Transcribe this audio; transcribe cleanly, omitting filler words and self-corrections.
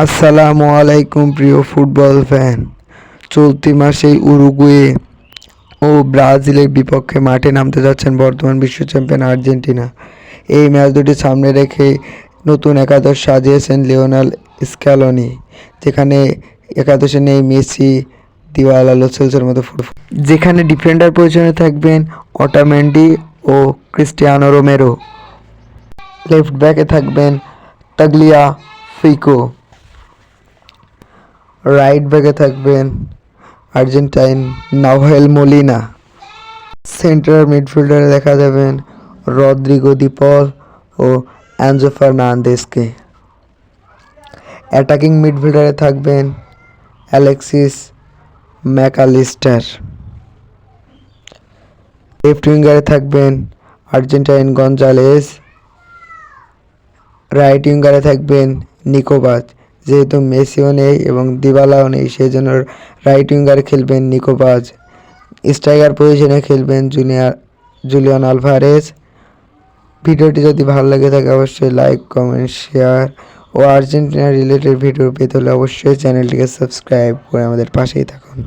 আসসালামু আলাইকুম প্রিয় ফুটবল ফ্যান। চলতি মাসেই উরুগুয়ে ও ব্রাজিলের বিপক্ষে মাঠে নামতে যাচ্ছেন বর্তমান বিশ্ব চ্যাম্পিয়ন আর্জেন্টিনা। এই ম্যাচ দুটি সামনে রেখে নতুন একাদশ সাজিয়েছেন লিওনেল স্ক্যালোনি, যেখানে একাদশে নেই মেসি, দিবালা, লো সেলসের মতো ফুটবল, যেখানে ডিফেন্ডার পজিশনে থাকবেন অটামেন্ডি ও ক্রিস্টিয়ানো রোমেরো। লেফট ব্যাকে থাকবেন তাগলিয়া ফিকো। রাইট ব্যাকে থাকবেন আর্জেন্টাইন নাভায়েল মোলিনা। সেন্ট্রাল মিডফিল্ডারে দেখা যাবেন রদ্রিগো দি পল ও অ্যানজো ফার্নান্দেজকে। অ্যাটাকিং মিডফিল্ডারে থাকবেন অ্যালেক্সিস ম্যাকআলিস্টার। লেফট উইঙ্গারে থাকবেন আর্জেন্টাইন গঞ্জালেস। রাইট উইঙ্গারে থাকবেন নিকোবাজ। যেহেতু মেসিও নেই এবং দিবালাও নেই, সেই জন্য রাইট উইঙ্গারে খেলবেন নিকোবাজ। স্ট্রাইকার পজিশনে খেলবেন জুলিয়ান আলভারেজ। ভিডিওটি যদি ভালো লাগে থাকে অবশ্যই লাইক, কমেন্ট, শেয়ার ও আর্জেন্টিনা রিলেটেড ভিডিও পেতে হলে অবশ্যই চ্যানেলটিকে সাবস্ক্রাইব করে আমাদের পাশেই থাকুন।